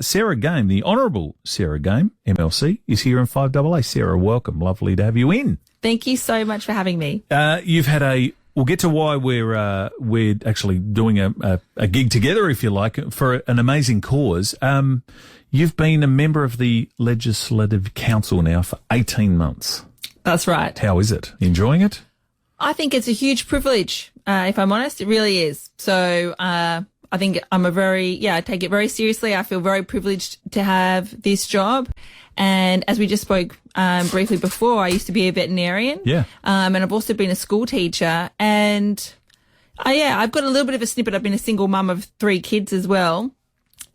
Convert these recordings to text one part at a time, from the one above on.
Sarah Game, the Honourable Sarah Game, MLC, is here in FIVEAA. Sarah, welcome. Lovely to have you in. Thank you so much for having me. You've had we'll get to why we're actually doing a gig together, if you like, for an amazing cause. You've been a member of the Legislative Council now for 18 months. That's right. How is it? Enjoying it? I think it's a huge privilege, if I'm honest. It really is. So I think I take it very seriously. I feel very privileged to have this job. And as we just spoke briefly before, I used to be a veterinarian. Yeah. And I've also been a school teacher. And I've got a little bit of a snippet. I've been a single mum of 3 kids as well.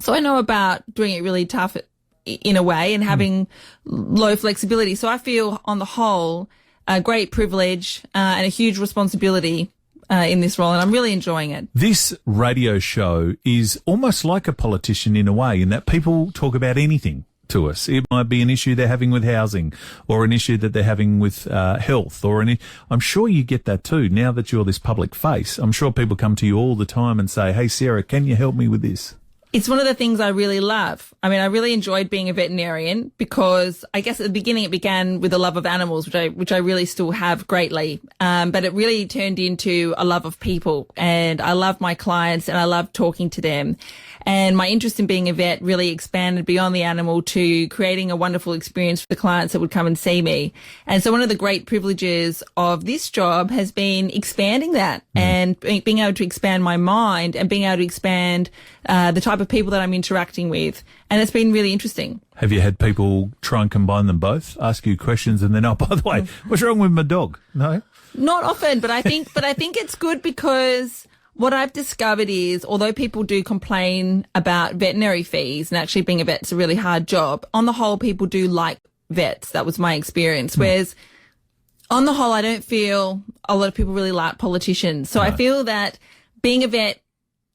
So I know about doing it really tough in a way and having low flexibility. So I feel on the whole a great privilege and a huge responsibility in this role, and I'm really enjoying it. This radio show is almost like a politician in a way, in that people talk about anything to us. It might be an issue they're having with housing, or an issue that they're having with health, I'm sure you get that too. Now that you're this public face, I'm sure people come to you all the time and say, "Hey, Sarah, can you help me with this?" It's one of the things I really love. I mean, I really enjoyed being a veterinarian because I guess at the beginning it began with a love of animals, which I really still have greatly. But it really turned into a love of people, and I love my clients and I love talking to them. And my interest in being a vet really expanded beyond the animal to creating a wonderful experience for the clients that would come and see me. And so one of the great privileges of this job has been expanding that and being able to expand my mind and being able to expand the type of people that I'm interacting with. And it's been really interesting. Have you had people try and combine them both, ask you questions and then, "Oh, by the way, what's wrong with my dog?" No? Not often, but I think it's good because what I've discovered is, although people do complain about veterinary fees and actually being a vet's a really hard job, on the whole, people do like vets. That was my experience. Whereas on the whole, I don't feel a lot of people really like politicians. So I feel that being a vet,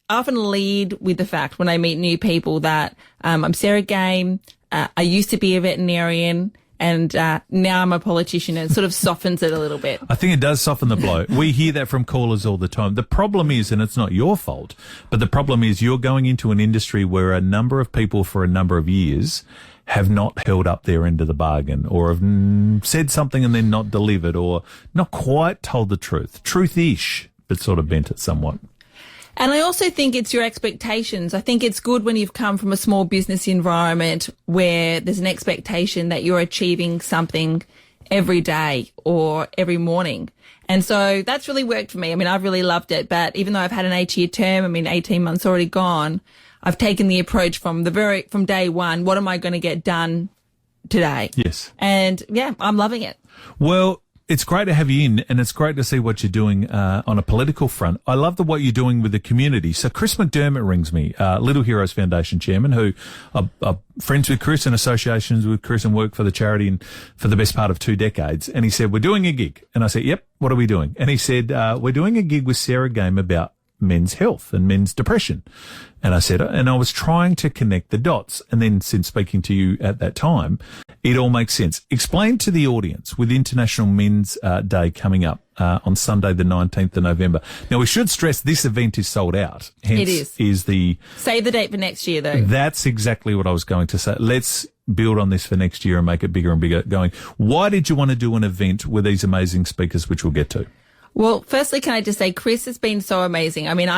I often lead with the fact when I meet new people that I'm Sarah Game, I used to be a veterinarian, and now I'm a politician, and it sort of softens it a little bit. I think it does soften the blow. We hear that from callers all the time. The problem is, and it's not your fault, but the problem is you're going into an industry where a number of people for a number of years have not held up their end of the bargain, or have said something and then not delivered, or not quite told the truth. Truth-ish, but sort of bent it somewhat. And I also think it's your expectations. I think it's good when you've come from a small business environment where there's an expectation that you're achieving something every day or every morning. And so that's really worked for me. I mean, I've really loved it. But even though I've had an 8-year term, 18 months already gone, I've taken the approach from day one, what am I going to get done today? Yes. And I'm loving it. Well, it's great to have you in, and it's great to see what you're doing on a political front. I love what you're doing with the community. So Chris McDermott rings me, Little Heroes Foundation chairman, who are friends with Chris and associations with Chris and work for the charity and for the best part of 2 decades. And he said, "We're doing a gig." And I said, "Yep, what are we doing?" And he said, "We're doing a gig with Sarah Game about men's health and men's depression." And I said, and I was trying to connect the dots. And then since speaking to you at that time, it all makes sense. Explain to the audience, with International Men's Day coming up on Sunday, the 19th of November. Now, we should stress this event is sold out. Hence, it is. Save the date for next year, though. That's exactly what I was going to say. Let's build on this for next year and make it bigger and bigger going. Why did you want to do an event with these amazing speakers, which we'll get to? Well, firstly, can I just say Chris has been so amazing. I mean,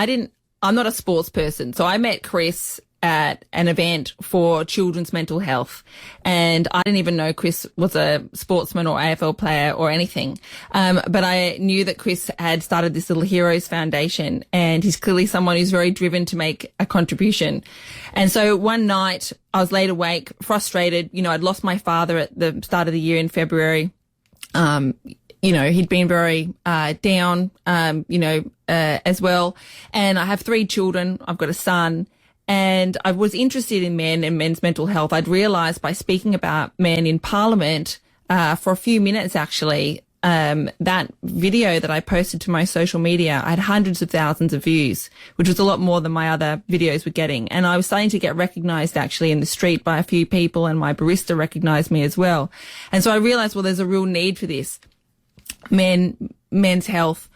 I'm not a sports person, so I met Chris at an event for children's mental health, and I didn't even know Chris was a sportsman or AFL player or anything. But I knew that Chris had started this Little Heroes Foundation, and he's clearly someone who's very driven to make a contribution. And so one night I was laid awake, frustrated. I'd lost my father at the start of the year in February. He'd been very down, as well. And I have 3 children. I've got a son. And I was interested in men and men's mental health. I'd realised by speaking about men in Parliament for a few minutes, actually, that video that I posted to my social media, I had hundreds of thousands of views, which was a lot more than my other videos were getting. And I was starting to get recognised actually in the street by a few people, and my barista recognised me as well. And so I realised, well, there's a real need for this. Men's health,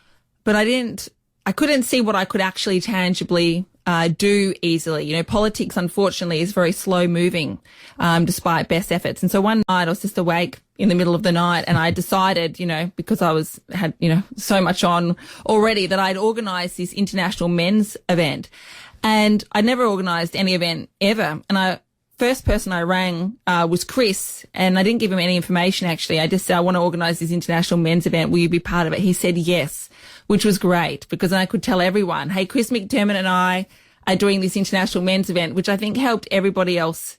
but I couldn't see what I could actually tangibly do easily. You know, politics, unfortunately, is very slow moving, despite best efforts. And so one night I was just awake in the middle of the night, and I decided, you know, because had so much on already, that I'd organise this international men's event. And I'd never organised any event ever. And first person I rang was Chris, and I didn't give him any information, actually. I just said, I want to organise this international men's event. Will you be part of it? He said yes, which was great, because then I could tell everyone, hey, Chris McDermott and I are doing this international men's event, which I think helped everybody else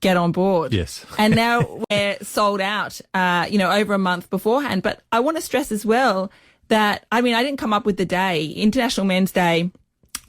get on board. Yes. And now we're sold out, over a month beforehand. But I want to stress as well that, I didn't come up with the day. International Men's Day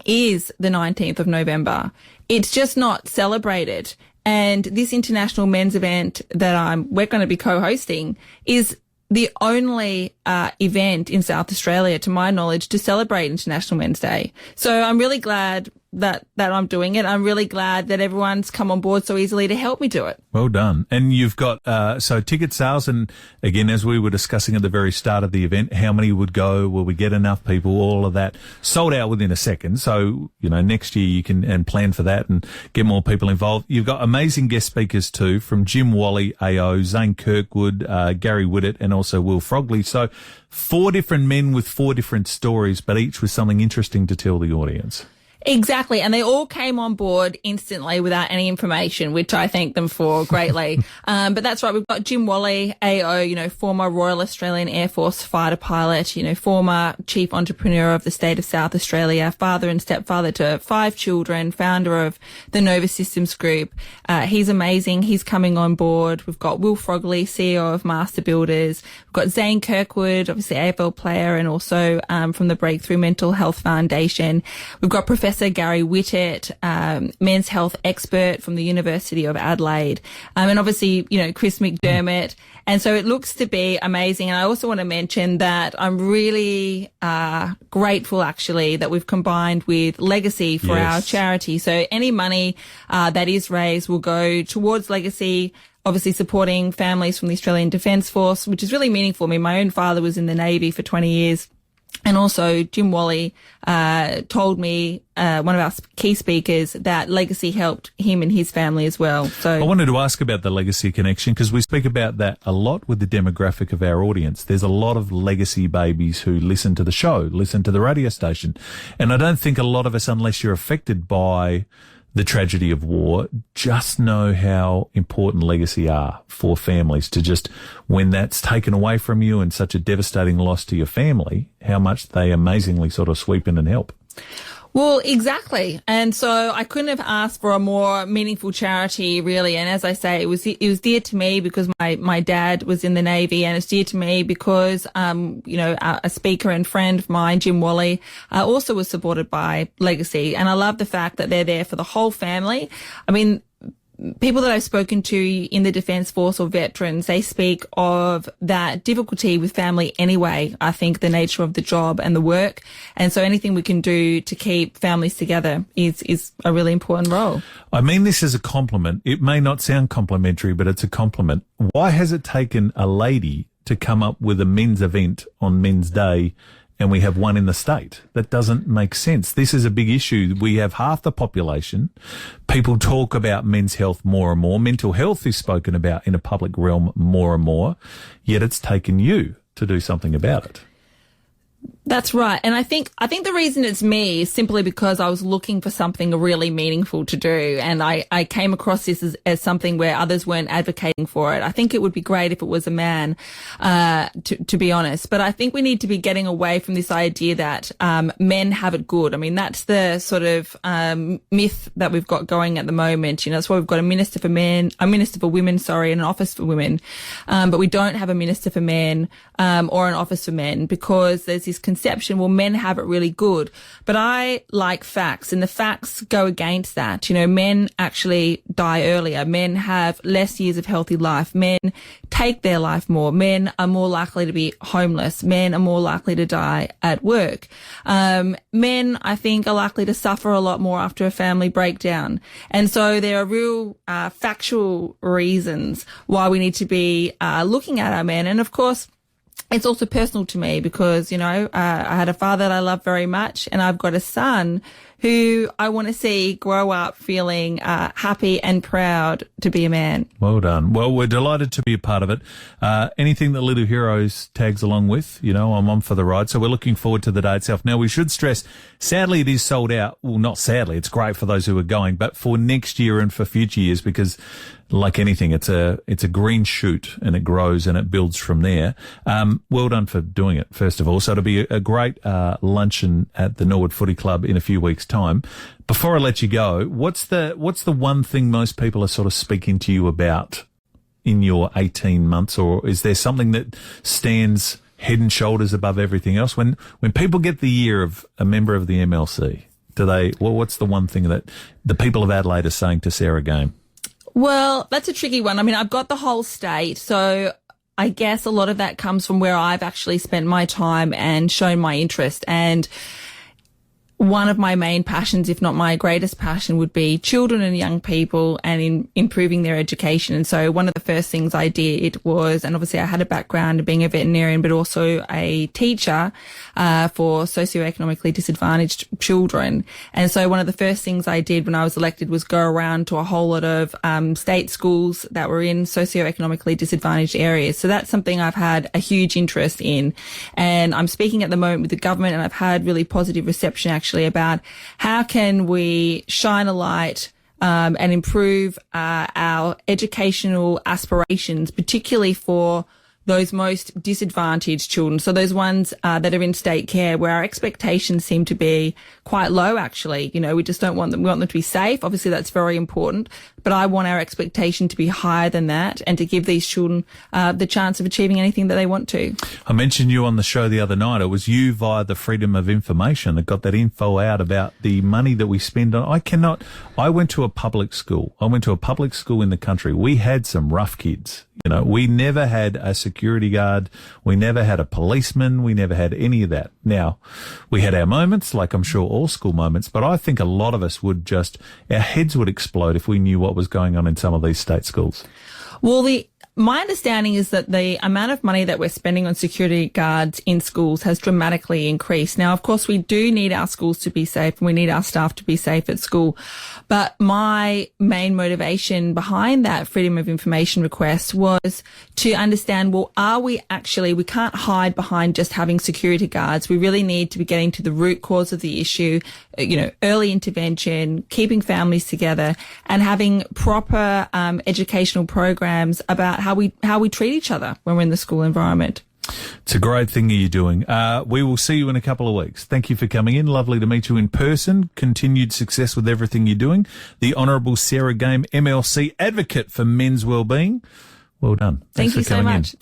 is the 19th of November. It's just not celebrated. And this international men's event that we're going to be co-hosting is the only event in South Australia, to my knowledge, to celebrate International Men's Day. So I'm really glad that I'm doing it. I'm really glad that everyone's come on board so easily to help me do it. Well done. And you've got, so ticket sales, and again, as we were discussing at the very start of the event, how many would go? Will we get enough people? All of that sold out within a second. So, next year you can, and plan for that and get more people involved. You've got amazing guest speakers too, from Jim Wally, AO, Zane Kirkwood, Gary Whittett, and also Will Frogley. So 4 different men with 4 different stories, but each with something interesting to tell the audience. Exactly. And they all came on board instantly without any information, which I thank them for greatly. But that's right. We've got Jim Wally, AO, former Royal Australian Air Force fighter pilot, former chief entrepreneur of the state of South Australia, father and stepfather to 5 children, founder of the Nova Systems Group. He's amazing. He's coming on board. We've got Will Frogley, CEO of Master Builders. We've got Zane Kirkwood, obviously AFL player, and also from the Breakthrough Mental Health Foundation. We've got Professor Gary Whittett, men's health expert from the University of Adelaide, and obviously, Chris McDermott. And so it looks to be amazing. And I also want to mention that I'm really grateful, actually, that we've combined with Legacy for our charity. So any money that is raised will go towards Legacy, obviously supporting families from the Australian Defence Force, which is really meaningful. My own father was in the Navy for 20 years. And also Jim Wally told me, one of our key speakers, that Legacy helped him and his family as well. So I wanted to ask about the Legacy connection, because we speak about that a lot with the demographic of our audience. There's a lot of Legacy babies who listen to the show, listen to the radio station. And I don't think a lot of us, unless you're affected by the tragedy of war, just know how important Legacy are for families, to just, when that's taken away from you and such a devastating loss to your family, how much they amazingly sort of sweep in and help. Well, exactly. And so I couldn't have asked for a more meaningful charity, really. And as I say, it was dear to me because my dad was in the Navy, and it's dear to me because, a speaker and friend of mine, Jim Wally, also was supported by Legacy. And I love the fact that they're there for the whole family. People that I've spoken to in the Defence Force or veterans, they speak of that difficulty with family anyway. I think the nature of the job and the work. And so anything we can do to keep families together is a really important role. I mean this as a compliment. It may not sound complimentary, but it's a compliment. Why has it taken a lady to come up with a men's event on Men's Day, and we have one in the state? That doesn't make sense. This is a big issue. We have half the population. People talk about men's health more and more. Mental health is spoken about in a public realm more and more, yet it's taken you to do something about it. That's right. And I think the reason it's me is simply because I was looking for something really meaningful to do. And I came across this as something where others weren't advocating for it. I think it would be great if it was a man, to be honest. But I think we need to be getting away from this idea that, men have it good. That's the sort of, myth that we've got going at the moment. That's why we've got a minister for women, and an office for women. But we don't have a minister for men, or an office for men, because there's this conception, well, men have it really good. But I like facts, and the facts go against that. Men actually die earlier. Men have less years of healthy life. Men take their life more. Men are more likely to be homeless. Men are more likely to die at work. Men, I think, are likely to suffer a lot more after a family breakdown. And so there are real factual reasons why we need to be looking at our men. And of course, it's also personal to me because, I had a father that I love very much, and I've got a son who I want to see grow up feeling happy and proud to be a man. Well done. Well, we're delighted to be a part of it. Anything that Little Heroes tags along with, I'm on for the ride. So we're looking forward to the day itself. Now, we should stress, sadly, it is sold out. Well, not sadly. It's great for those who are going, but for next year and for future years, because like anything, it's a green shoot and it grows and it builds from there. Well done for doing it, first of all. So it'll be a great luncheon at the Norwood Footy Club in a few weeks' time. Before I let you go, what's the one thing most people are sort of speaking to you about in your 18 months, or is there something that stands head and shoulders above everything else? When people get the year of a member of the MLC, what's the one thing that the people of Adelaide are saying to Sarah Game? Well, that's a tricky one. I mean, I've got the whole state, so I guess a lot of that comes from where I've actually spent my time and shown my interest. And one of my main passions, if not my greatest passion, would be children and young people and in improving their education. And so one of the first things I did was, and obviously I had a background in being a veterinarian, but also a teacher for socioeconomically disadvantaged children. And so one of the first things I did when I was elected was go around to a whole lot of state schools that were in socioeconomically disadvantaged areas. So that's something I've had a huge interest in. And I'm speaking at the moment with the government, and I've had really positive reception actually about how can we shine a light and improve our educational aspirations, particularly for those most disadvantaged children. So those ones that are in state care, where our expectations seem to be quite low, actually. We just don't want them. We want them to be safe. Obviously, that's very important. But I want our expectation to be higher than that and to give these children the chance of achieving anything that they want to. I mentioned you on the show the other night. It was you via the Freedom of Information that got that info out about the money that we spend on. I went to a public school. I went to a public school in the country. We had some rough kids. We never had a security guard. We never had a policeman. We never had any of that. Now, we had our moments, like I'm sure all school moments, but I think a lot of us our heads would explode if we knew what was going on in some of these state schools. Well, my understanding is that the amount of money that we're spending on security guards in schools has dramatically increased. Now, of course, we do need our schools to be safe and we need our staff to be safe at school. But my main motivation behind that Freedom of Information request was to understand, well, we can't hide behind just having security guards. We really need to be getting to the root cause of the issue, early intervention, keeping families together, and having proper educational programs about how we treat each other when we're in the school environment. It's a great thing that you're doing. We will see you in a couple of weeks. Thank you for coming in. Lovely to meet you in person. Continued success with everything you're doing. The Honourable Sarah Game, MLC advocate for men's wellbeing. Well done. Thank you so much.